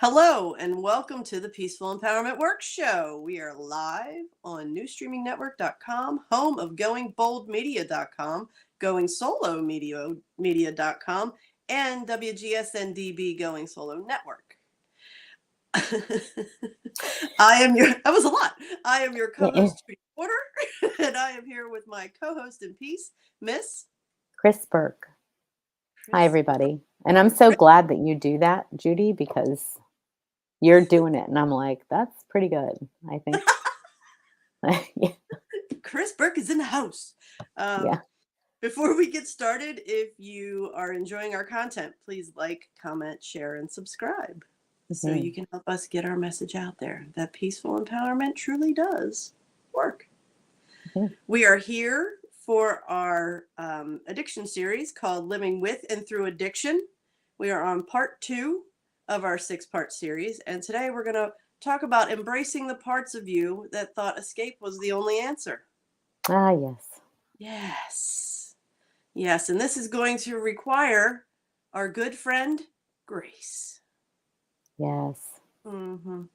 Hello and welcome to the Peaceful Empowerment Work Show. We are live on newstreamingnetwork.com, home of goingboldmedia.com, goingsolomedia.com, and WGSN-DB Going Solo Network. That was a lot. I am your co-host, Kris Burke, and I am here with my co-host in peace, Miss Kris Burke. Hi, everybody. And I'm so glad that you do that, Judy, because you're doing it. And I'm like, that's pretty good, I think. Yeah. Kris Burke is in the house. Yeah. Before we get started, if you are enjoying our content, please like, comment, share, and subscribe so you can help us get our message out there that peaceful empowerment truly does work. We are here for our addiction series called Living With and Through Addiction. We are on part 2 of our 6-part series, and today we're going to talk about embracing the parts of you that thought escape was the only answer. Ah, yes. Yes, and this is going to require our good friend, Grace. Yes. Mm-hmm.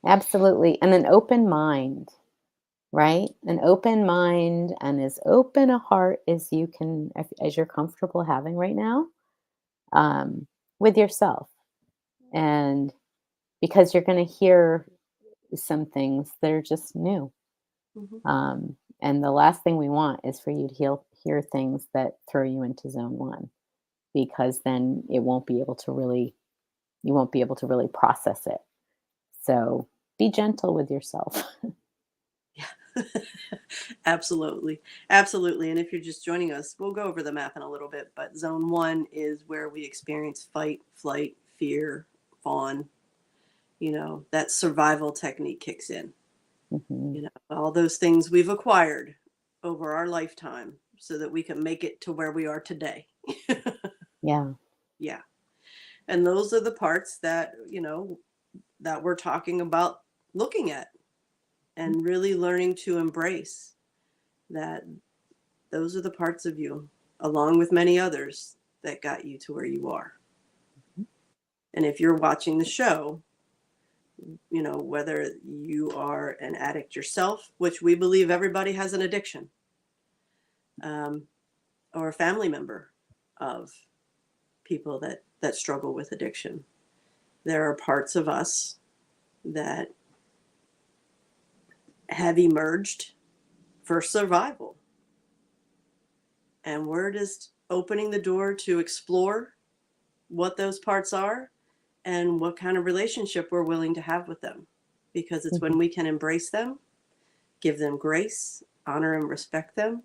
Absolutely. And an open mind, right? An open mind and as open a heart as you can, as you're comfortable having right now, with yourself. And because you're going to hear some things that are just new. Mm-hmm. And the last thing we want is for you to hear things that throw you into zone 1, because then you won't be able to really process it. So be gentle with yourself. Yeah, absolutely. Absolutely. And if you're just joining us, we'll go over the map in a little bit, but zone 1 is where we experience fight, flight, fear, fawn. That survival technique kicks in. Mm-hmm. All those things we've acquired over our lifetime so that we can make it to where we are today. Yeah. Yeah. And those are the parts that, that we're talking about looking at and really learning to embrace that those are the parts of you, along with many others, that got you to where you are. Mm-hmm. And if you're watching the show, whether you are an addict yourself, which we believe everybody has an addiction, or a family member of people that struggle with addiction, there are parts of us that have emerged for survival. And we're just opening the door to explore what those parts are and what kind of relationship we're willing to have with them. Because it's when we can embrace them, give them grace, honor and respect them,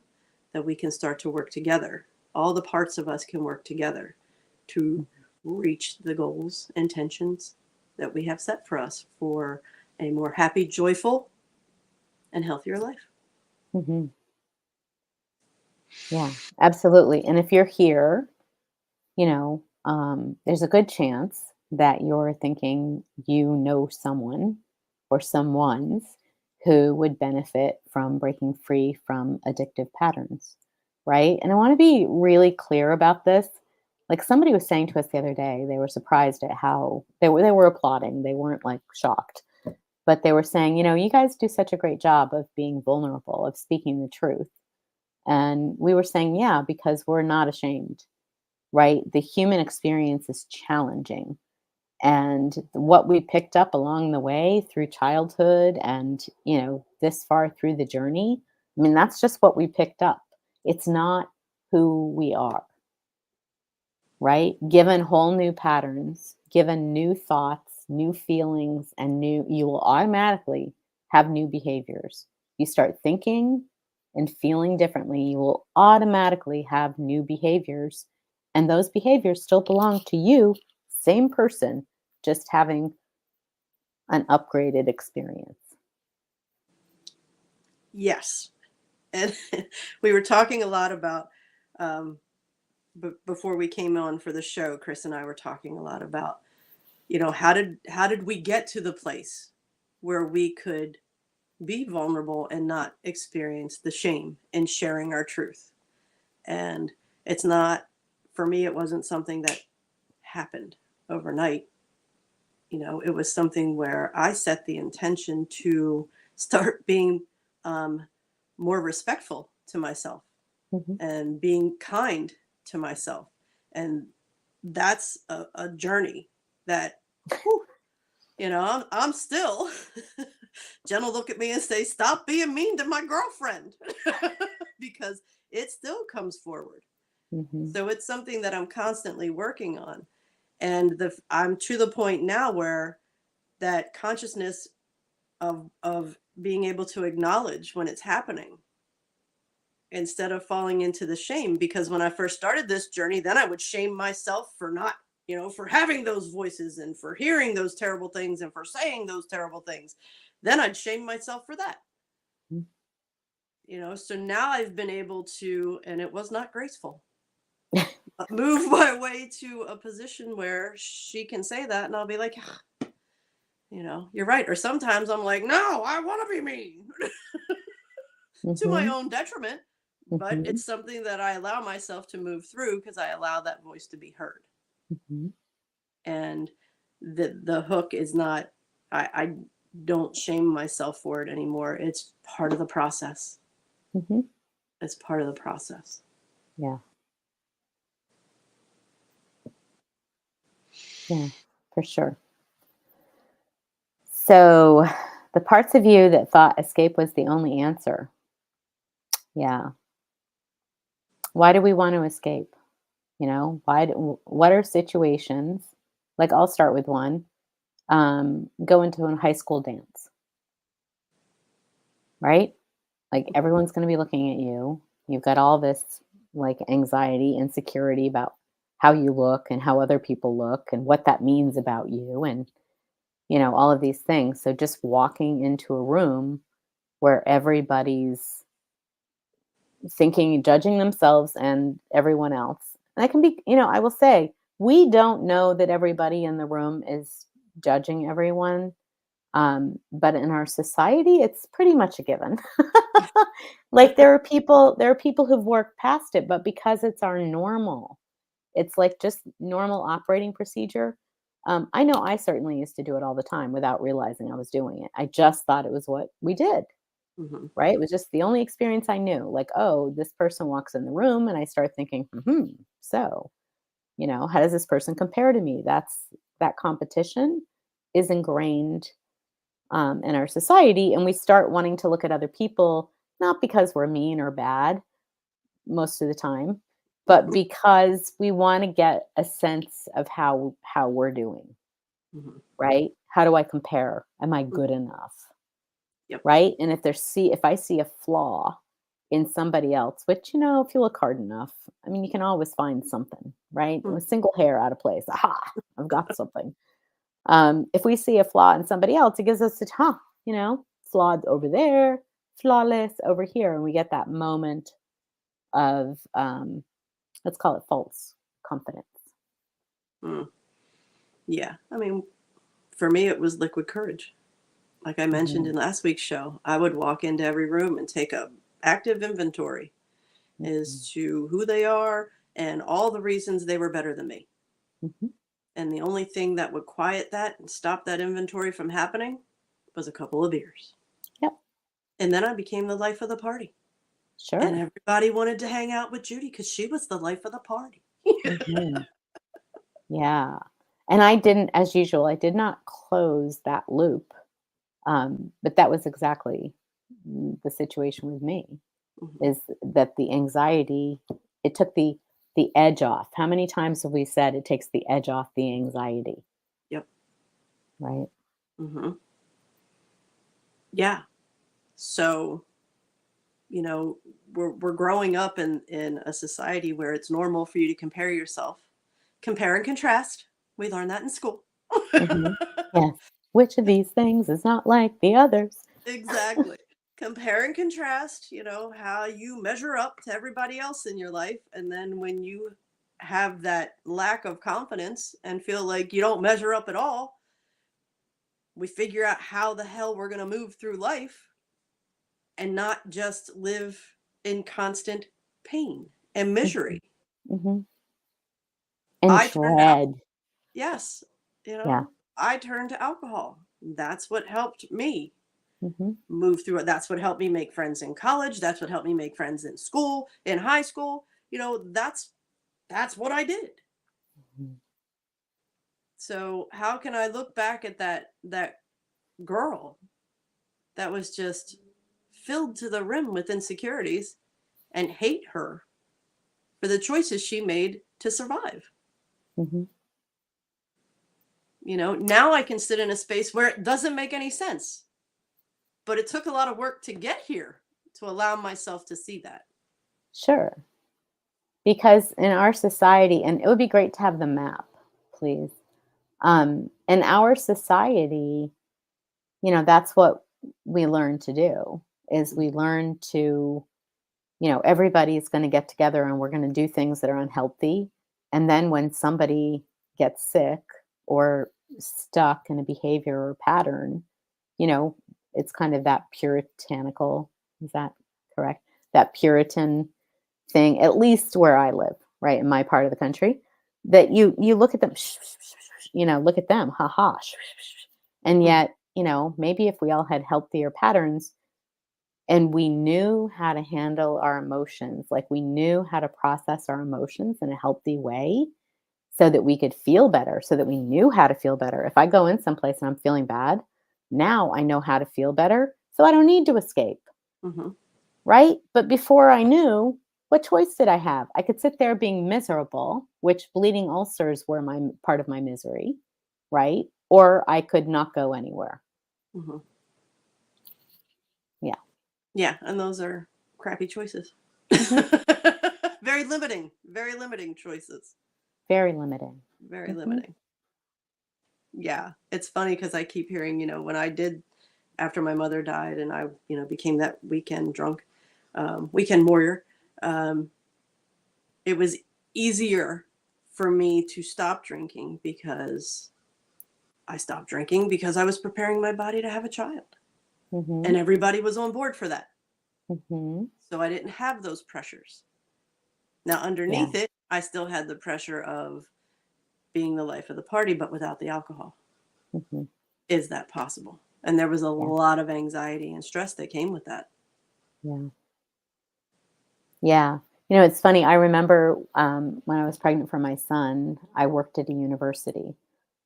that we can start to work together. All the parts of us can work together to reach the goals, intentions that we have set for us for a more happy, joyful, and healthier life. Mm-hmm. Yeah, absolutely. And if you're here, there's a good chance that you're thinking someone or someones who would benefit from breaking free from addictive patterns, right? And I want to be really clear about this. Like somebody was saying to us the other day, they were surprised at how they were applauding. They weren't like shocked, but they were saying, you guys do such a great job of being vulnerable, of speaking the truth. And we were saying, yeah, because we're not ashamed, right? The human experience is challenging. And what we picked up along the way through childhood and, this far through the journey, I mean, that's just what we picked up. It's not who we are, right? Given whole new patterns, given new thoughts, new feelings, and you will automatically have new behaviors. You start thinking and feeling differently, you will automatically have new behaviors. And those behaviors still belong to you, same person, just having an upgraded experience. Yes. And we were talking a lot about, before we came on for the show, Kris and I were talking a lot about, how did we get to the place where we could be vulnerable and not experience the shame in sharing our truth. And for me, it wasn't something that happened overnight. it was something where I set the intention to start being um, more respectful to myself Mhm. and being kind to myself. And that's a journey that, whew, I'm still. Jen will look at me and say, "Stop being mean to my girlfriend," because it still comes forward. Mhm. So it's something that I'm constantly working on. And I'm to the point now where that consciousness of being able to acknowledge when it's happening instead of falling into the shame. Because when I first started this journey, then I would shame myself for not, for having those voices and for hearing those terrible things and for saying those terrible things. Then I'd shame myself for that. Mm. So now I've been able to, and it was not graceful, move my way to a position where she can say that and I'll be like, "Ah, you're right." Or sometimes I'm like, "No, I want to be mean." To my Mhm. own detriment, but Mhm. it's something that I allow myself to move through because I allow that voice to be heard. Mhm. And the hook is not, I don't shame myself for it anymore. It's part of the process. Mhm. It's part of the process. Yeah. Yeah. For sure. So, the parts of you that thought escape was the only answer. Yeah. Why do we want to escape? What are situations? Like, I'll start with one. Go into a high school dance, right? Like, everyone's going to be looking at you. You've got all this like anxiety, insecurity about how you look and how other people look and what that means about you, and all of these things. So just walking into a room where everybody's thinking, judging themselves and everyone else. And that can be, I will say, we don't know that everybody in the room is judging everyone. But in our society, it's pretty much a given. Like, there are people who've worked past it, but because it's our normal, it's like just normal operating procedure. I know I certainly used to do it all the time without realizing I was doing it. I just thought it was what we did. Hmm. Right? It was just the only experience I knew. Like, oh, this person walks in the room, and I start thinking, so, how does this person compare to me? That competition is ingrained in our society, and we start wanting to look at other people not because we're mean or bad most of the time, but because we want to get a sense of how we're doing. Hmm. Right? How do I compare? Am I good enough? Yep. Right? And if I see a flaw in somebody else, which, if you look hard enough, I mean, you can always find something, right? A single hair out of place. Aha, I've got something. If we see a flaw in somebody else, it gives us a, flawed over there, flawless over here. And we get that moment of, let's call it false confidence. Mm. Yeah. I mean, for me, it was liquid courage. Like I mentioned Mhm, in last week's show, I would walk into every room and take a active inventory mhm, as to who they are and all the reasons they were better than me. mhm. And the only thing that would quiet that and stop that inventory from happening was a couple of beers. Yep, And then I became the life of the party. And sure. everybody wanted to hang out with Judy because she was the life of the party. Mhm. Yeah. And I didn't, as usual, I did not close that loop. But that was exactly the situation with me, Mhm. is that the anxiety, it took the edge off. How many times have we said it takes the edge off the anxiety, Yep. right? Hmm. Yeah. So, you know, we're growing up in a society where it's normal for you to compare yourself, compare and contrast. We learned that in school. Mhm. Yes. Which of these things is not like the others? Exactly. Compare and contrast, how you measure up to everybody else in your life. And then when you have that lack of confidence and feel like you don't measure up at all, we figure out how the hell we're going to move through life and not just live in constant pain and Mhm. misery. Mhm. And I turned out, dread. yes, Yeah. I turned to alcohol. That's what helped me Mhm. move through it. That's what helped me make friends in college. That's what helped me make friends in school, in high school. That's what I did. Mhm. So how can I look back at that girl that was just filled to the rim with insecurities and hate her for the choices she made to survive? Mhm. Now I can sit in a space where it doesn't make any sense, but it took a lot of work to get here to allow myself to see that. Sure. Because in our society, and it would be great to have the map, please. In our society, that's what we learn to do is we learn to, everybody's going to get together and we're going to do things that are unhealthy. And then when somebody gets sick or stuck in a behavior or pattern, you know, it's kind of that puritanical, is that correct? That Puritan thing, at least where I live, right, in my part of the country, that you look at them, look at them, ha ha, and Mhm. yet, maybe if we all had healthier patterns and we knew how to handle our emotions, like we knew how to process our emotions in a healthy way, so that we could feel better, so that we knew how to feel better. If I go in someplace and I'm feeling bad, now I know how to feel better, so I don't need to escape. Mhm. Right? But before I knew, what choice did I have? I could sit there being miserable, which bleeding ulcers were my part of my misery, right? Or I could not go anywhere. Mhm. Yeah. Yeah, and those are crappy choices. Hmm. Very limiting choices. Very limiting. Very Hmm. limiting. Yeah, it's funny because I keep hearing, when I did after my mother died and I, became that weekend drunk, weekend warrior. Um, it was easier for me to stop drinking because I stopped drinking because I was preparing my body to have a child, Hmm. and everybody was on board for that. Hmm. So I didn't have those pressures. Now, Yeah. underneath it, I still had the pressure of being the life of the party, but without the alcohol. Hmm. Is that possible? And there was a Yeah. lot of anxiety and stress that came with that. Yeah. Yeah. It's funny. I remember when I was pregnant for my son, I worked at a university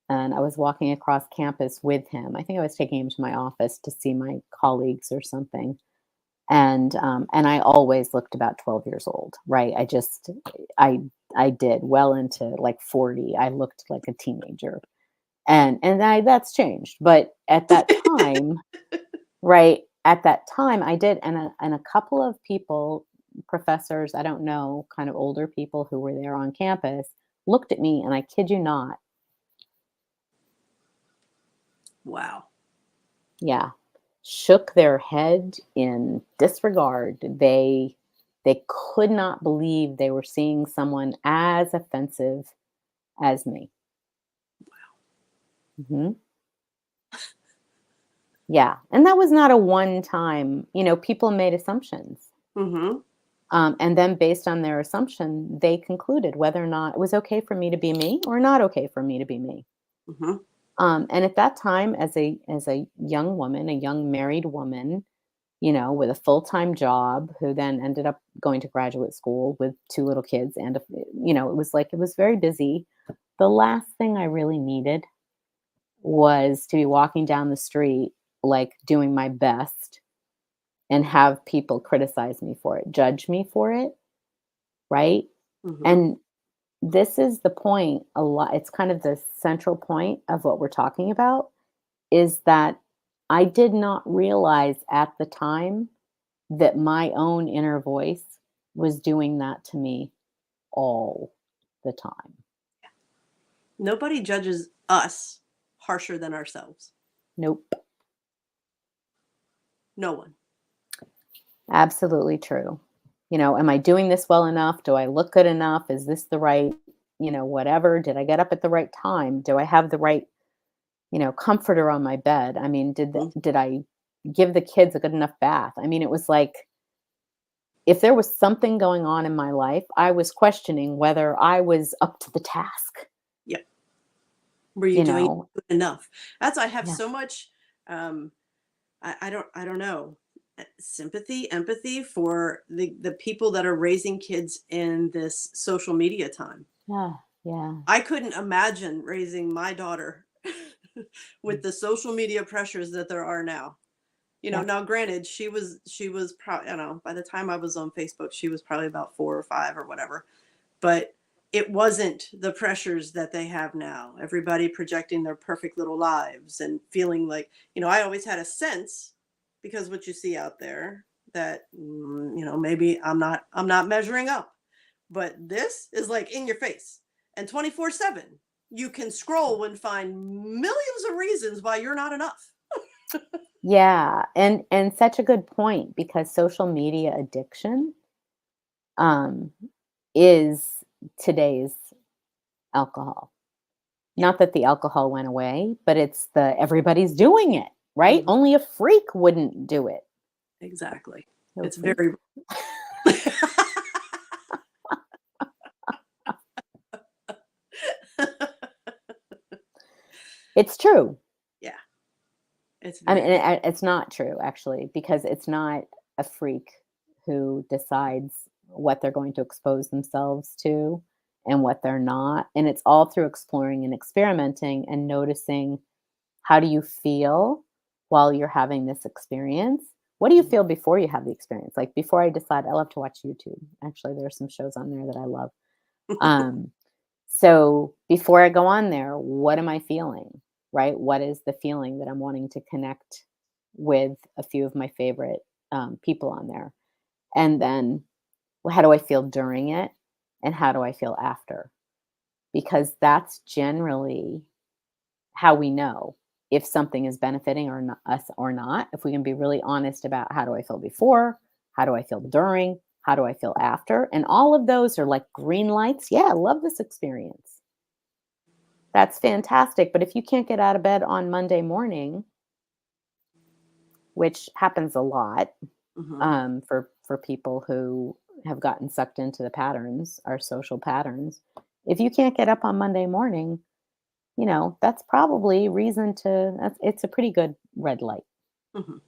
and I was walking across campus with him. I think I was taking him to my office to see my colleagues or something. And I always looked about 12 years old, right? I I did well into like 40. I looked like a teenager. And that's changed. But at that time, right, at that time I did, and a couple of people, professors, I don't know, kind of older people who were there on campus looked at me and I kid you not, Wow. yeah, shook their head in disregard. They could not believe they were seeing someone as offensive as me. Mhm. Yeah, and that was not a one time, people made assumptions. Mhm. And then based on their assumption, they concluded whether or not it was okay for me to be me or not okay for me to be me. Mhm. And at that time, as a young woman, a young married woman, with a full-time job, who then ended up going to graduate school with two little kids, and it was like it was very busy. The last thing I really needed was to be walking down the street, like doing my best, and have people criticize me for it, judge me for it, right? Mhm. And this is the point, a lot, it's kind of the central point of what we're talking about, is that I did not realize at the time that my own inner voice was doing that to me all the time. Nobody judges us harsher than ourselves. Nope. No one. Absolutely true. Am I doing this well enough? Do I look good enough? Is this the right, whatever? Did I get up at the right time? Do I have the right, comforter on my bed? I mean, Mhm. did I give the kids a good enough bath? I mean, it was like if there was something going on in my life, I was questioning whether I was up to the task. Yep. Were you you doing know? enough? I have Yeah. so much, um, I don't know, sympathy, empathy for the people that are raising kids in this social media time. Yeah. Yeah. I couldn't imagine raising my daughter with the social media pressures that there are now. Yeah. Now granted, she was probably, by the time I was on Facebook, she was probably about 4 or 5 or whatever. But it wasn't the pressures that they have now. Everybody projecting their perfect little lives and feeling like, I always had a sense, because what you see out there, that maybe I'm not measuring up. But this is like in your face. And 24/7, you can scroll and find millions of reasons why you're not enough. Yeah, and such a good point because social media addiction um is today's alcohol. Yeah, Not that the alcohol went away, but it's the everybody's doing it, right? mhm, Only a freak wouldn't do it. exactly. No It's freak. very It's true. yeah, it's I mean, very it's not true actually because it's not a freak who decides what they're going to expose themselves to and what they're not. And it's all through exploring and experimenting and noticing how do you feel while you're having this experience? What do you mhm, feel before you have the experience? Like before I decide, I love to watch YouTube. Actually, there are some shows on there that I love. Um, so before I go on there, what am I feeling? Right? What is the feeling that I'm wanting to connect with a few of my favorite people on there? And then how do I feel during it? And how do I feel after? Because that's generally how we know if something is benefiting or not, us or not. If we can be really honest about how do I feel before, how do I feel during, how do I feel after, and all of those are like green lights. Yeah, I love this experience. That's fantastic. But if you can't get out of bed on Monday morning, which happens a lot mhm. for people who have gotten sucked into the patterns, our social patterns, if you can't get up on Monday morning, that's probably reason to. It's a pretty good red light. Mhm.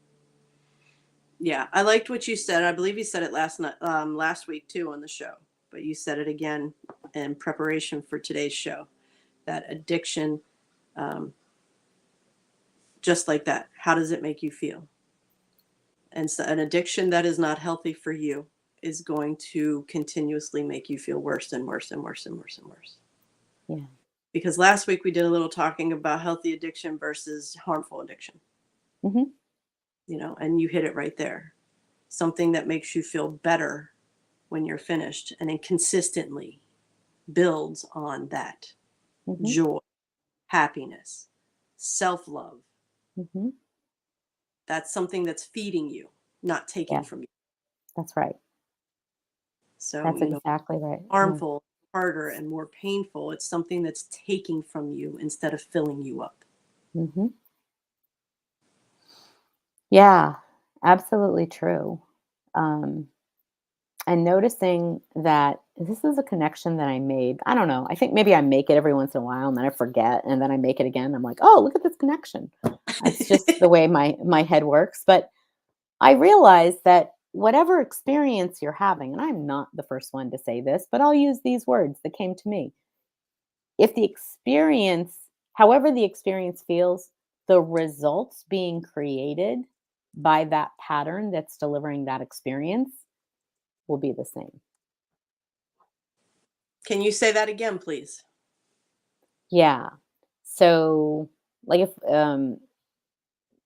Yeah, I liked what you said. I believe you said it last week too on the show, but you said it again in preparation for today's show. That addiction, um, just like that. How does it make you feel? And so, an addiction that is not healthy for you is going to continuously make you feel worse and worse and worse and worse and worse. Yeah. Because last week we did a little talking about healthy addiction versus harmful addiction, Mhm. and you hit it right there. Something that makes you feel better when you're finished and then consistently builds on that Mhm. joy, happiness, self love. Mhm. That's something that's feeding you, not taking Yeah, from you. that's right. So, That's exactly right. Yeah. harmful, harder, and more painful, it's something that's taking from you instead of filling you up. Mhm. Yeah, absolutely true. Um, and noticing that this is a connection that I made. I don't know. I think maybe I make it every once in a while and then I forget and then I make it again. I'm like, "Oh, look at this connection." It's just the way my head works, but I realize that whatever experience you're having, and I'm not the first one to say this, but I'll use these words that came to me. If the experience, however the experience feels, the results being created by that pattern that's delivering that experience will be the same. Can you say that again, please? Yeah. So, like if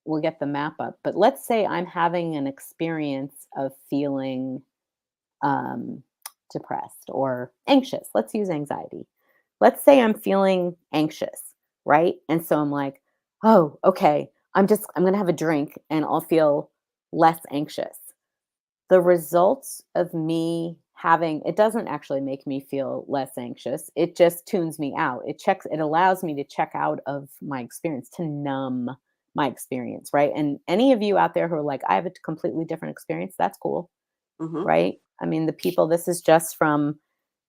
we'll get the map up, but let's say I'm having an experience of feeling um, depressed or anxious. Let's use anxiety. Let's say I'm feeling anxious, right? And so I'm like, oh, okay, I'm going to have a drink and I'll feel less anxious. The results of me having it doesn't actually make me feel less anxious. It just tunes me out. It allows me to check out of my experience, to numb my experience, right? And any of you out there who are like, I have a completely different experience, that's cool, Mhm. right? I mean, the people, this is just from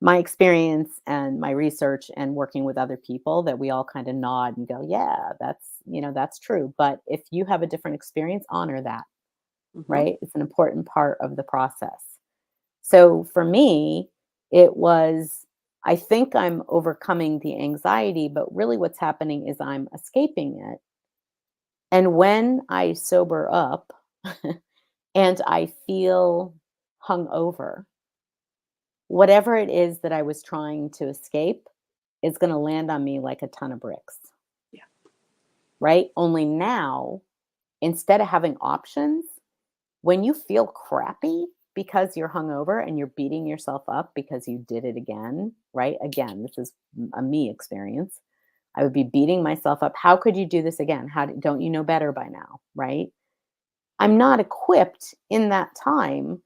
my experience and my research and working with other people that we all kind of nod and go, yeah, that's true. But if you have a different experience, honor that, Hmm. right? It's an important part of the process. So for me, it was, I think I'm overcoming the anxiety, but really what's happening is I'm escaping it. And when I sober up and I feel hungover, whatever it is that I was trying to escape is going to land on me like a ton of bricks, Yeah. right? Only now, instead of having options, when you feel crappy because you're hungover and you're beating yourself up because you did it again, right? Again, this is a me experience. I would be beating myself up. How could you do this again? Don't you know better by now, right? I'm not equipped in that time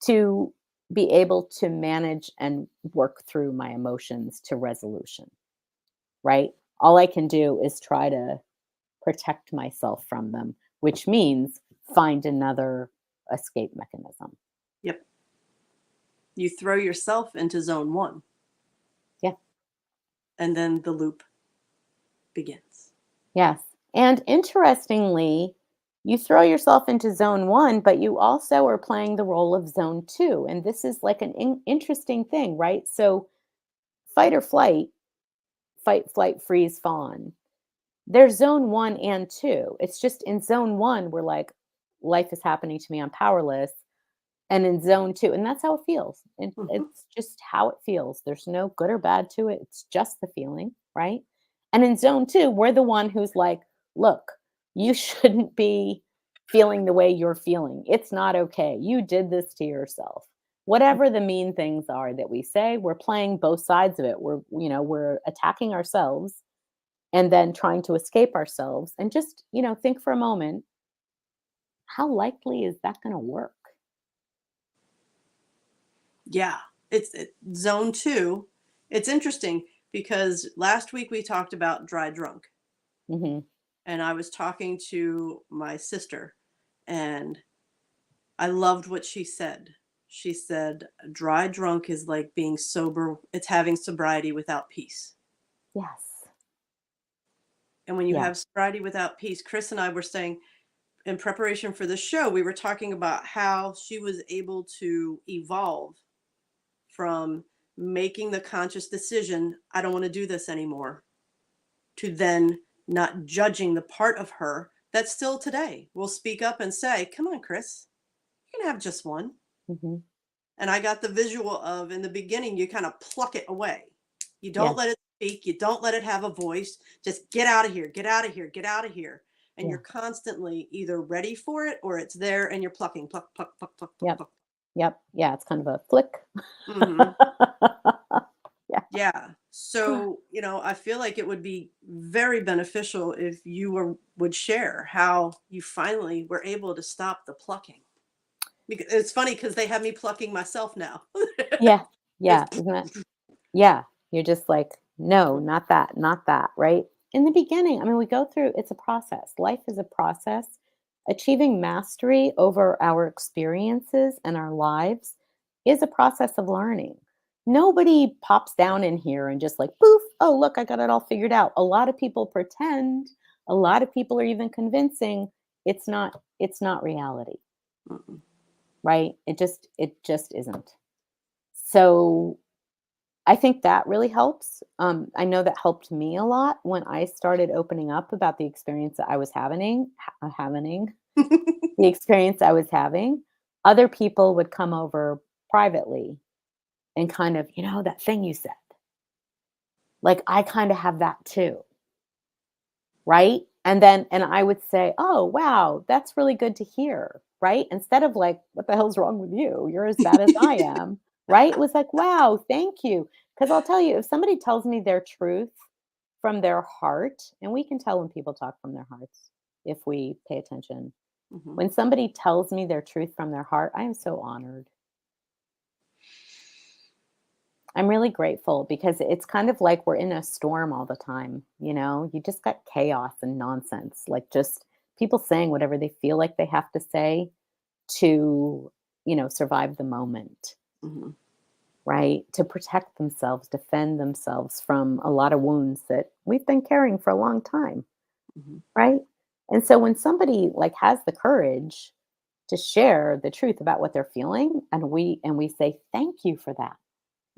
to be able to manage and work through my emotions to resolution, right? All I can do is try to protect myself from them, which means find another escape mechanism. Yep. You throw yourself into zone one, Yeah. and then the loop begins. Yes. And interestingly, you throw yourself into zone one, but you also are playing the role of zone two. And this is like an interesting thing, right? So, fight or flight, fight, flight, freeze, fawn. There's zone one and two. It's just in zone one, we're like, life is happening to me, I'm powerless. And in zone two, and that's how it feels. Hmm. It's just how it feels. There's no good or bad to it. It's just the feeling, right? And in zone two, we're the one who's like, look, you shouldn't be feeling the way you're feeling. It's not okay. You did this to yourself. Whatever the mean things are that we say, we're playing both sides of it. We're attacking ourselves and then trying to escape ourselves. And just, think for a moment, how likely is that going to work? Yeah. Zone two. It's interesting because last week we talked about dry drunk, Hmm. and I was talking to my sister, and I loved what she said. She said, dry drunk is like being sober, it's having sobriety without peace. Yes. And when you Yeah. have sobriety without peace, Kris and I were saying in preparation for the show, we were talking about how she was able to evolve from making the conscious decision, I don't want to do this anymore, to then not judging the part of her that still today will speak up and say, come on, Kris, you can have just one. Mhm. And I got the visual of in the beginning, you kind of pluck it away. You Yeah, don't let it speak. You don't let it have a voice. Just get out of here, get out of here, get out of here. And yeah, you're constantly either ready for it or it's there and you're plucking, pluck, pluck, pluck, pluck, pluck, yep, pluck. yep, yeah, it's kind of a flick. Hmm. Yeah, Yeah. So, I feel like it would be very beneficial if you would share how you finally were able to stop the plucking. Because it's funny because they have me plucking myself now. yeah, yeah, Just isn't that yeah, you're just like, "No, not that," right? In the beginning, I mean, we go through it's a process. Life is a process. Achieving mastery over our experiences and our lives is a process of learning. Nobody pops down in here and just like, "Poof, oh, look, I got it all figured out." A lot of people pretend, a lot of people are even convincing. It's not reality, mm-mm. right? It just isn't. So I think that really helps. I know that helped me a lot when I started opening up about the experience that I was having the experience I was having. Other people would come over privately and kind of, that thing you said. Like I kind of have that too, right? And I would say, "Oh, wow, that's really good to hear." Right? Instead of like, "What the hell's wrong with you? You're as bad as I am." Right? It was like, "Wow, thank you." Because I'll tell you, if somebody tells me their truth from their heart, and we can tell when people talk from their hearts if we pay attention. Mhm. When somebody tells me their truth from their heart, I am so honored. I'm really grateful because it's kind of like we're in a storm all the time, You just got chaos and nonsense, like just people saying whatever they feel like they have to say to, survive the moment. Mhm. right? To protect themselves, defend themselves from a lot of wounds that we've been carrying for a long time, Mhm. right? And so when somebody like has the courage to share the truth about what they're feeling and we say thank you for that.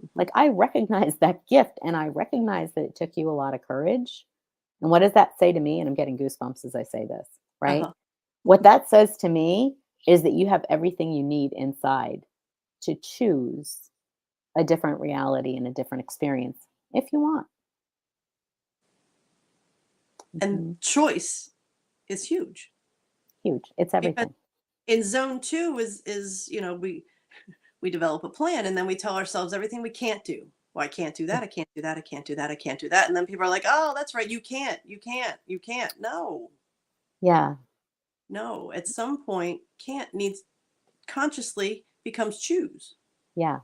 Mhm. Like I recognize that gift and I recognize that it took you a lot of courage. And what does that say to me? And I'm getting goosebumps as I say this, right? Uh-huh. What that says to me is that you have everything you need inside to choose a different reality and a different experience if you want. And Mhm. choice is huge Huge. It's because everything. in zone 2 is, we develop a plan and then we tell ourselves everything we can't do. Well, I can't do Yeah. that. I can't do that. I can't do that. I can't do that. And then people are like, "Oh, that's right. You can't. You can't. You can't." No. Yeah. No. At some point, can't needs consciously becomes choose. Yeah.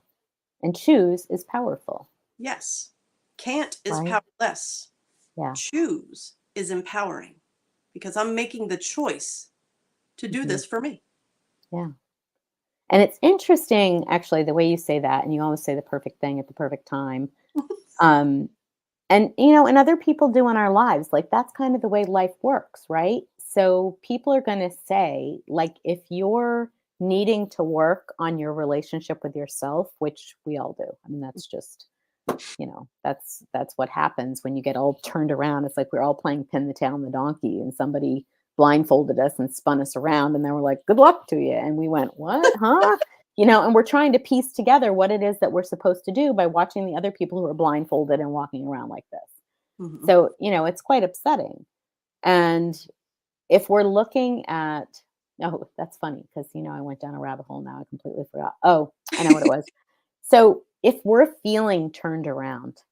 And choose is powerful, Yes. Can't is right? powerless. Yeah. Choose is empowering because I'm making the choice to do Mhm. this for me. Yeah. And it's interesting, actually, the way you say that, and you always say the perfect thing at the perfect time. Um, and other people do in our lives, like that's kind of the way life works, right? So people are going to say, like, if you're needing to work on your relationship with yourself, which we all do. I mean, that's just, that's what happens when you get all turned around. It's like we're all playing pin the tail on the donkey, and somebody blindfolded us and spun us around, and then we're like, "Good luck to you," and we went, "What? Huh?" And we're trying to piece together what it is that we're supposed to do by watching the other people who are blindfolded and walking around like this. Mhm. So, it's quite upsetting. And if we're looking at, oh, that's funny because, I went down a rabbit hole now. I completely forgot. Oh, I know what it was. So, if we're feeling turned around,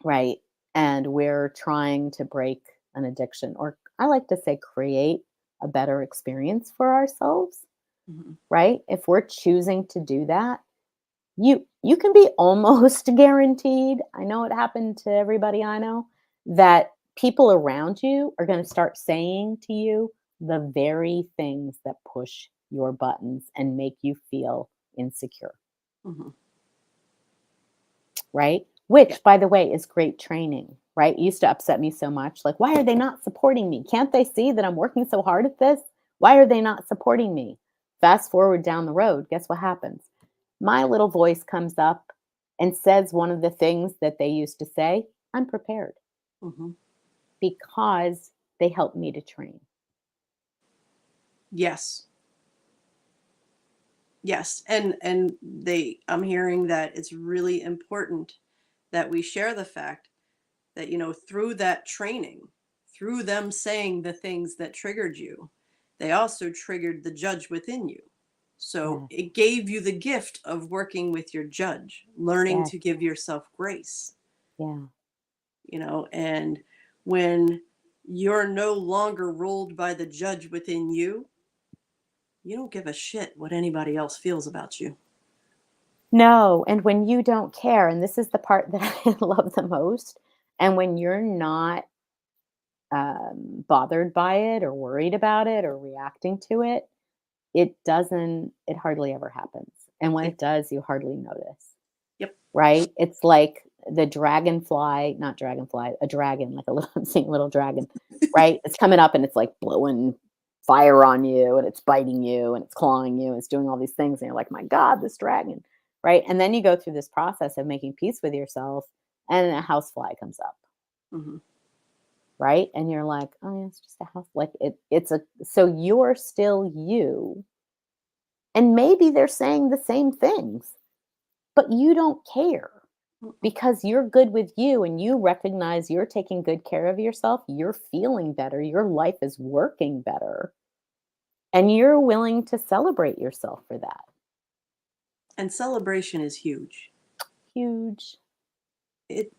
right, and we're trying to break an addiction, or I like to say create a better experience for ourselves, Mhm. right? If we're choosing to do that, you can be almost guaranteed, I know it happened to everybody I know, that people around you are going to start saying to you the very things that push your buttons and make you feel insecure, Mhm. right? Yeah. Which, by the way, is great training, right? It used to upset me so much. Like, why are they not supporting me? Can't they see that I'm working so hard at this? Why are they not supporting me? Fast forward down the road, guess what happens? My little voice comes up and says one of the things that they used to say. I'm prepared Mhm. because they helped me to train. Yes. Yes. And I'm hearing that it's really important that we share the fact that, through that training, through them saying the things that triggered you, they also triggered the judge within you. So Yes, it gave you the gift of working with your judge, learning yes, to give yourself grace, yeah. and when you're no longer ruled by the judge within you, you don't give a shit what anybody else feels about you. No, and when you don't care, and this is the part that I love the most, and when you're not bothered by it or worried about it or reacting to it, it hardly ever happens. And when It, it does, you hardly notice, yep. right? It's like the dragonfly, not dragonfly, a dragon, like a little, I'm seeing a little dragon, right? It's coming up and it's like blowing fire on you and it's biting you and it's clawing you and it's doing all these things. And you're like, my God, this dragon, right? And then you go through this process of making peace with yourself and a housefly comes up, Hmm. right? And you're like, oh, yeah, it's just a house. Like so you're still you. And maybe they're saying the same things, but you don't care because you're good with you and you recognize you're taking good care of yourself. You're feeling better. Your life is working better. And you're willing to celebrate yourself for that. And celebration is huge. Huge. It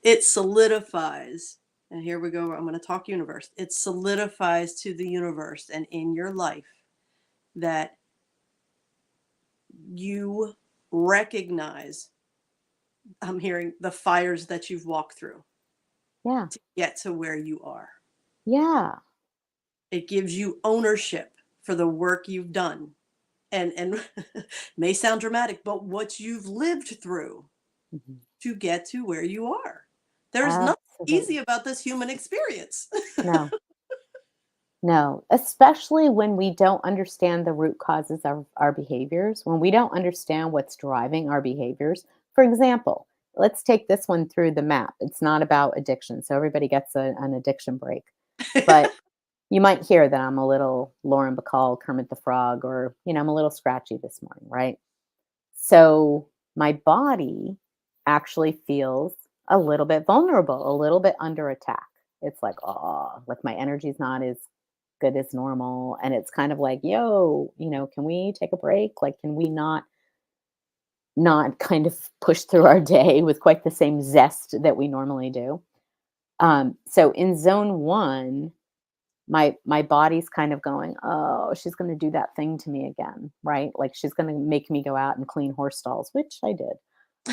it solidifies, and here we go, I'm going to talk universe. It solidifies to the universe and in your life that you recognize, I'm hearing, the fires that you've walked through Yeah. to get to where you are. Yeah. It gives you ownership for the work you've done. and may sound dramatic, but what you've lived through Mhm. to get to where you are. There's nothing easy Absolutely. about this human experience. No. No, especially when we don't understand the root causes of our behaviors, when we don't understand what's driving our behaviors. For example, let's take this one through the map. It's not about addiction, so everybody gets an addiction break. But you might hear that I'm a little Lauren Bacall, Kermit the Frog, or, I'm a little scratchy this morning, right? So my body actually feels a little bit vulnerable, a little bit under attack. It's like, oh, like my energy's not as good as normal. And it's kind of like, yo, can we take a break? Like, can we not kind of push through our day with quite the same zest that we normally do? So in zone one, my body's kind of going, oh, she's going to do that thing to me again, right? Like she's going to make me go out and clean horse stalls, which I did.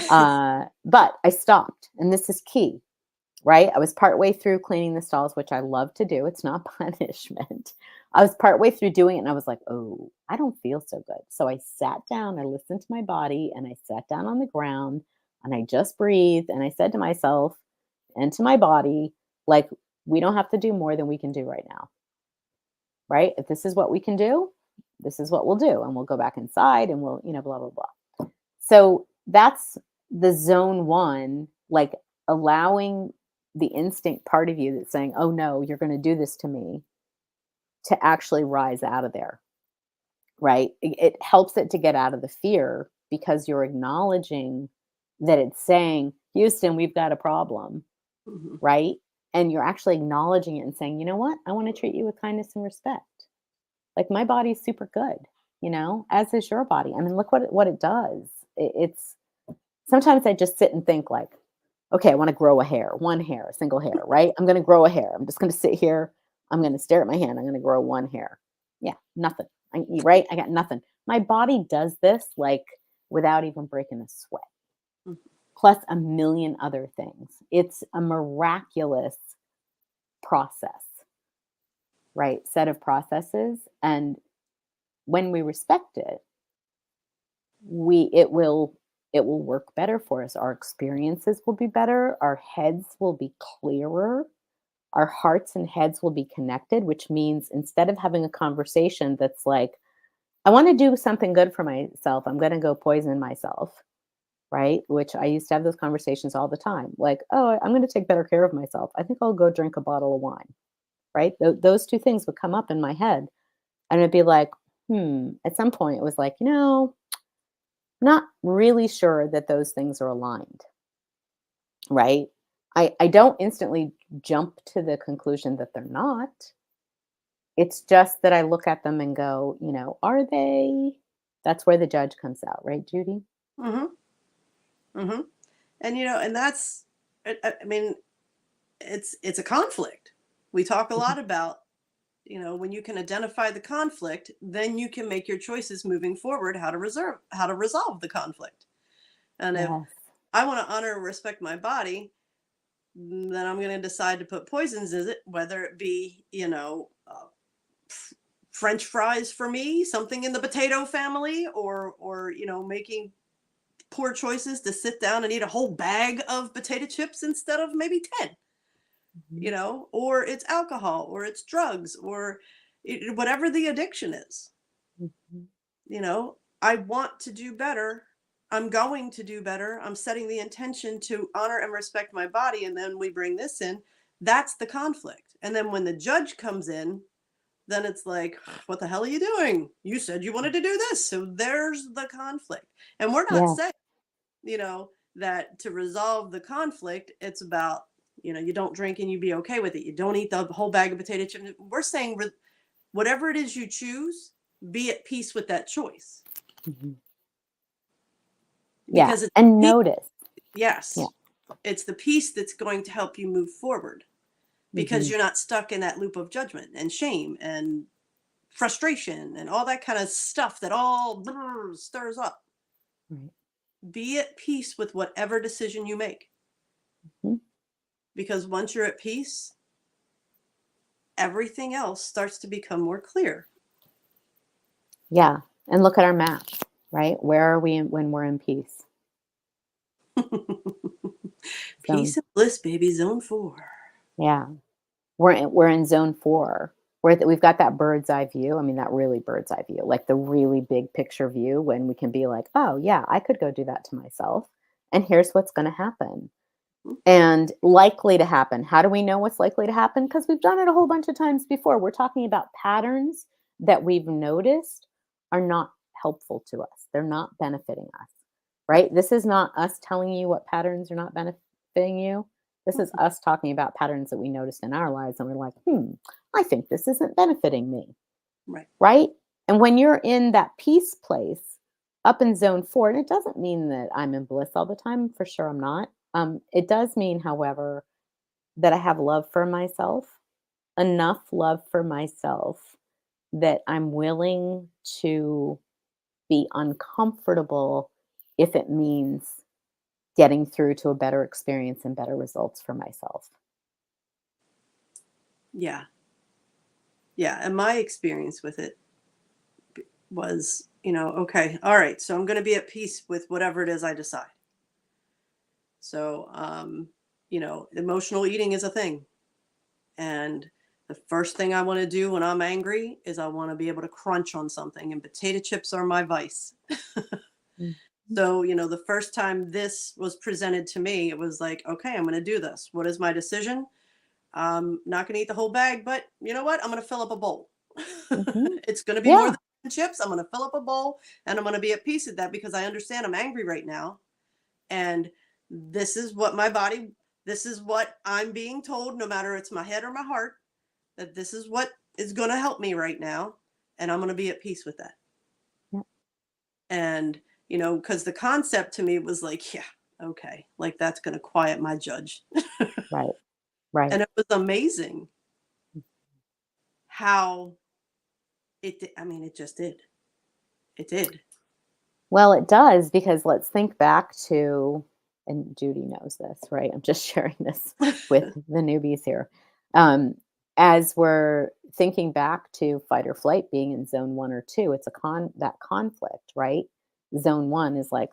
But I stopped, and this is key, right? I was partway through cleaning the stalls, which I love to do. It's not punishment. I was partway through doing it, and I was like, oh, I don't feel so good. So I sat down, I listened to my body, and I sat down on the ground, and I just breathed, and I said to myself and to my body, like, we don't have to do more than we can do right now, right? If this is what we can do, this is what we'll do. And we'll go back inside and we'll, blah, blah, blah. So that's the zone one, like allowing the instinct part of you that's saying, oh no, you're going to do this to me, to actually rise out of there, right? It helps it to get out of the fear because you're acknowledging that it's saying, Houston, we've got a problem, Mhm. right? And you're actually acknowledging it and saying, you know what? I want to treat you with kindness and respect. Like my body's super good, as is your body. I mean, look what it does. It's sometimes I just sit and think like, okay, I want to grow a hair, one hair, a single hair, right? I'm going to grow a hair. I'm just going to sit here. I'm going to stare at my hand. I'm going to grow one hair. Yeah, nothing. Right? I got nothing. My body does this like without even breaking a sweat, Mhm. plus a million other things. It's a miraculous process, right? Set of processes. And when we respect it, we it will work better for us. Our experiences will be better, our heads will be clearer, our hearts and heads will be connected, which means instead of having a conversation that's like, I want to do something good for myself, I'm going to go poison myself, right? Which I used to have those conversations all the time, like, oh, I'm going to take better care of myself, I think I'll go drink a bottle of wine, right? Those two things would come up in my head, and it'd be like, at some point it was like, not really sure that those things are aligned, right? I don't instantly jump to the conclusion that they're not. It's just that I look at them and go, are they? That's where the judge comes out, right, Judy? Mhm. Mhm. And and that's I mean, it's a conflict. We talk a Mhm. lot about, when you can identify the conflict, then you can make your choices moving forward how to resolve the conflict. And if Yes. I want to honor and respect my body, then I'm going to decide to put poisons in it, whether it be, French fries for me, something in the potato family, or making poor choices to sit down and eat a whole bag of potato chips instead of maybe 10, Mhm. or it's alcohol or it's drugs or whatever the addiction is. Mhm. I want to do better. I'm going to do better. I'm setting the intention to honor and respect my body. And then we bring this in. That's the conflict. And then when the judge comes in, then it's like, what the hell are you doing? You said you wanted to do this. So there's the conflict. And we're not Yeah. saying, that to resolve the conflict, it's about, you don't drink and you be okay with it. You don't eat the whole bag of potato chips. We're saying whatever it is you choose, be at peace with that choice, Mhm. Yeah. because it's And peace. notice. Yeah. Yes, it's the peace that's going to help you move forward, because Hmm. you're not stuck in that loop of judgment and shame and frustration and all that kind of stuff that all stirs up. Right. Be at peace with whatever decision you make, Mhm. because once you're at peace, everything else starts to become more clear. Yeah. And look at our maps, right? Where are we when we're in peace? Zone, Peace and bliss, baby. Zone 4. yeah. We're in zone 4. We've got that bird's eye view. I mean, that really bird's eye view, like the really big picture view when we can be like, oh yeah, I could go do that to myself. And here's what's going to happen. And likely to happen. How do we know what's likely to happen? Because we've done it a whole bunch of times before. We're talking about patterns that we've noticed are not helpful to us. They're not benefiting us, right? This is not us telling you what patterns are not benefiting you. This is us talking about patterns that we noticed in our lives. And we're like, I think this isn't benefiting me, Right. right? And when you're in that peace place up in zone 4, and it doesn't mean that I'm in bliss all the time, for sure I'm not. It does mean, however, that I have love for myself, enough love for myself that I'm willing to be uncomfortable if it means getting through to a better experience and better results for myself. Yeah. Yeah. And my experience with it was, okay, all right, so I'm going to be at peace with whatever it is I decide. So, emotional eating is a thing. And the first thing I want to do when I'm angry is I want to be able to crunch on something, and potato chips are my vice. Mhm. So, the first time this was presented to me, it was like, okay, I'm going to do this. What is my decision? I'm not going to eat the whole bag, but you know what? I'm going to fill up a bowl. Mhm. It's going to be more Yeah. than chips. I'm going to fill up a bowl, and I'm going to be at peace with that because I understand I'm angry right now. And this is what this is what I'm being told, no matter it's my head or my heart, that this is what is going to help me right now. And I'm going to be at peace with that. Yeah. And, because the concept to me was like, yeah, okay, like that's going to quiet my judge. Right. Right. And it was amazing how it just did. It did. Well, it does, because let's think back to, and Judy knows this, right? I'm just sharing this with the newbies here. Um, as we're thinking back to fight or flight being in zone 1 or 2, it's that conflict, right? Zone 1 is like,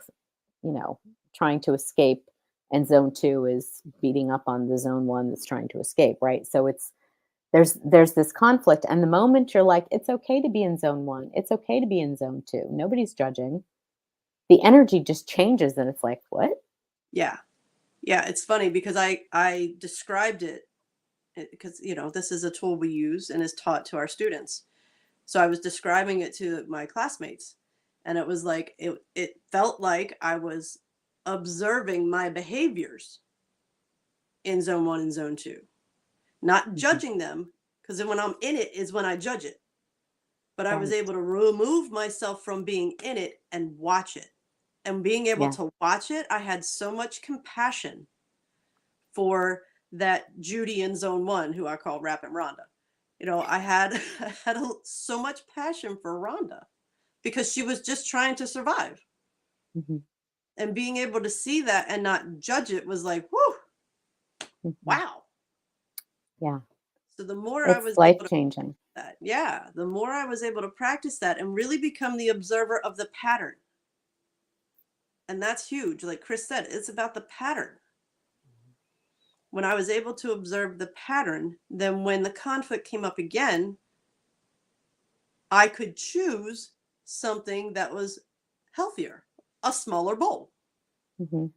trying to escape, and zone 2 is beating up on the zone 1 that's trying to escape, right? So there's this conflict, and the moment you're like, it's okay to be in zone 1, it's okay to be in zone 2, nobody's judging, the energy just changes, and it's like, "What?" Yeah. Yeah. It's funny because I described it because, this is a tool we use and is taught to our students. So I was describing it to my classmates, and it was like it felt like I was observing my behaviors in zone 1 and zone 2, not Mhm. judging them, because then when I'm in it is when I judge it. But I was Right. able to remove myself from being in it and watch it. And being able Yeah. to watch it, I had so much compassion for that Judy in zone 1, who I call Rapping Rhonda. I had I had so much passion for Rhonda because she was just trying to survive. Mhm. And being able to see that and not judge it was like, whoo, Mhm. wow. Yeah. So the more I It's was able to life-changing. that, yeah, the more I was able to practice that and really become the observer of the pattern. And that's huge. Like Kris said, it's about the pattern. When I was able to observe the pattern, then when the conflict came up again, I could choose something that was healthier, a smaller bowl. Mhm.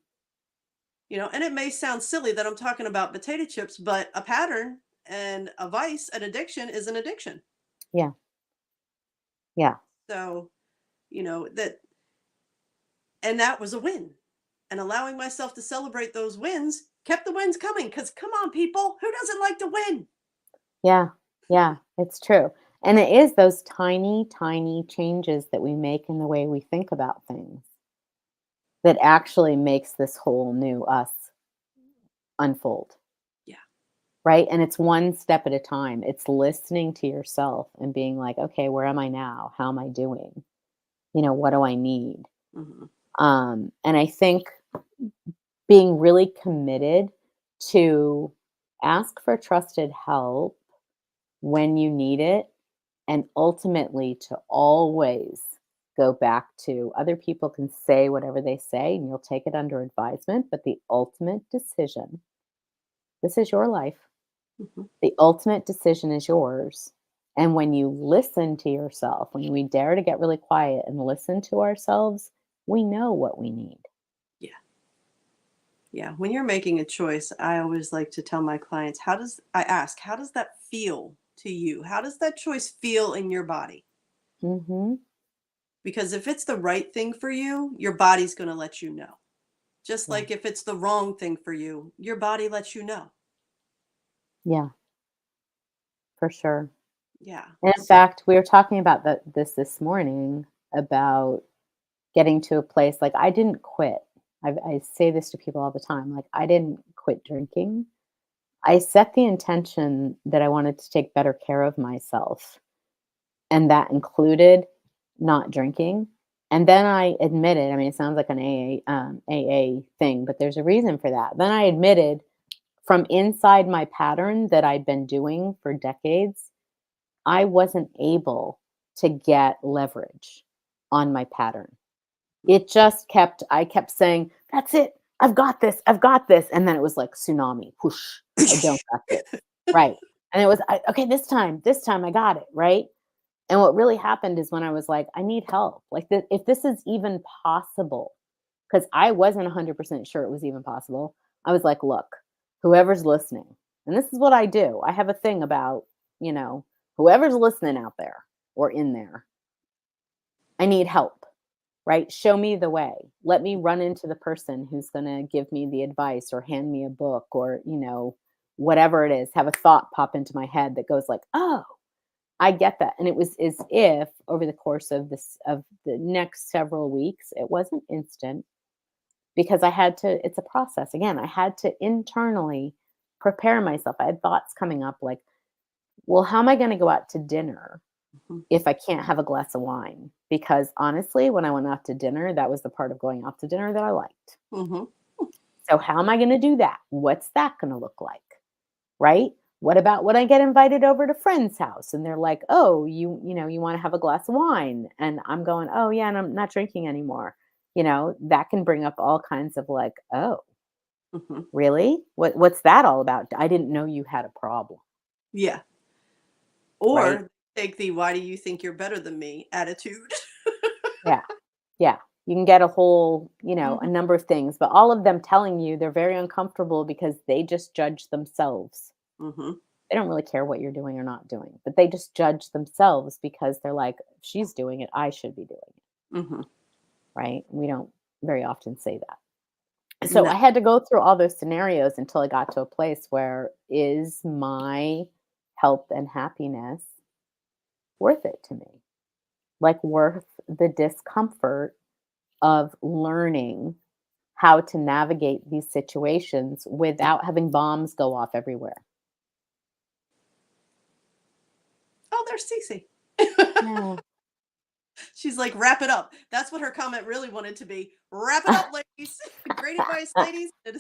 And it may sound silly that I'm talking about potato chips, but a pattern and a vice, an addiction is an addiction. Yeah. Yeah. So, that, and that was a win. And allowing myself to celebrate those wins kept the wins coming. Because come on, people, who doesn't like to win? Yeah. Yeah. It's true. And it is those tiny, tiny changes that we make in the way we think about things that actually makes this whole new us unfold. Yeah. Right? And it's one step at a time. It's listening to yourself and being like, okay, where am I now? How am I doing? What do I need? Hmm. And I think being really committed to ask for trusted help when you need it, and ultimately to always go back to other people can say whatever they say and you'll take it under advisement, but the ultimate decision, this is your life. Mhm. The ultimate decision is yours. And when you listen to yourself, when we dare to get really quiet and listen to ourselves, we know what we need. Yeah. Yeah. When you're making a choice, I always like to tell my clients, how does that feel to you? How does that choice feel in your body? Hmm. Because if it's the right thing for you, your body's going to let you know. Just Yeah. like if it's the wrong thing for you, your body lets you know. Yeah, for sure. Yeah. And in fact, we were talking about this morning about getting to a place like I didn't quit. I say this to people all the time. Like I didn't quit drinking. I set the intention that I wanted to take better care of myself, and that included not drinking. And then I admitted, I mean, it sounds like an AA thing, but there's a reason for that. Then I admitted from inside my pattern that I'd been doing for decades, I wasn't able to get leverage on my pattern. It just I kept saying, "That's it. I've got this. I've got this." And then it was like tsunami. Whoosh. I don't got this. Right. And it was, okay, this time I got it. Right. And what really happened is when I was like, I need help. Like, if this is even possible, because I wasn't 100% sure it was even possible. I was like, look, whoever's listening, and this is what I do. I have a thing about, you know, whoever's listening out there or in there, I need help, right? Show me the way. Let me run into the person who's going to give me the advice or hand me a book or, whatever it is, have a thought pop into my head that goes like, oh, I get that. And it was as if over the course of the next several weeks, it wasn't instant because I had to, it's a process. Again, I had to internally prepare myself. I had thoughts coming up like, well, how am I going to go out to dinner Mhm. if I can't have a glass of wine? Because honestly, when I went out to dinner, that was the part of going out to dinner that I liked. Mhm. So how am I going to do that? What's that going to look like? Right? What about when I get invited over to friend's house and they're like, "Oh, you want to have a glass of wine?" And I'm going, "Oh, yeah, and I'm not drinking anymore." That can bring up all kinds of like, "Oh, Mhm. really? What's that all about? I didn't know you had a problem." Yeah. Right? Or take the "why do you think you're better than me" attitude. Yeah. Yeah. You can get a whole, a Mhm. number of things, but all of them telling you they're very uncomfortable because they just judge themselves. Mhm. They don't really care what you're doing or not doing, but they just judge themselves because they're like, "If she's doing it, I should be doing it." Mhm. Right? We don't very often say that. So No. I had to go through all those scenarios until I got to a place where is my health and happiness worth it to me? Like worth the discomfort of learning how to navigate these situations without having bombs go off everywhere. Oh, there's Cece. Yeah. She's like, "Wrap it up." That's what her comment really wanted to be. Wrap it up, ladies. Great advice, ladies. It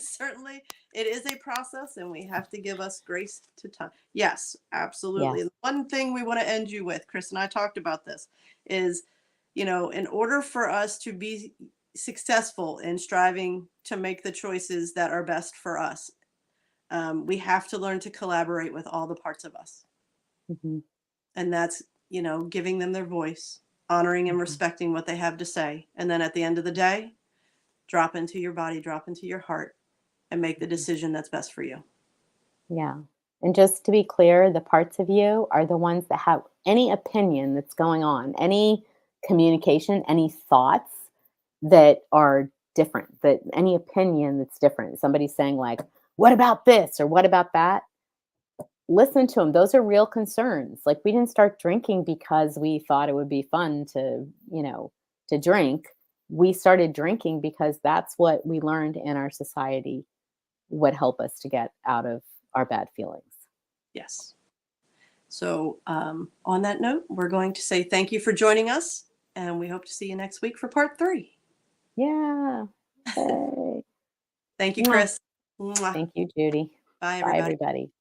is a process and we have to give us grace to time. Yes, absolutely. Yes. And one thing we want to end you with, Chris and I talked about this, is, in order for us to be successful in striving to make the choices that are best for us, we have to learn to collaborate with all the parts of us. Mhm, And that's, giving them their voice, honoring and mhm. respecting what they have to say. And then at the end of the day, drop into your body, drop into your heart, and make the Mhm. decision that's best for you. Yeah. And just to be clear, the parts of you are the ones that have any opinion that's going on, any communication, any thoughts that are different, that any opinion that's different. Somebody's saying, like, what about this or what about that? Listen to them. Those are real concerns. Like, we didn't start drinking because we thought it would be fun to drink. We started drinking because that's what we learned in our society would help us to get out of our bad feelings. Yes. So, on that note, we're going to say thank you for joining us, and we hope to see you next week for part 3. Yeah. Okay. Thank you, Mwah. Chris. Mwah. Thank you, Judy. Bye, Bye, everybody. everybody.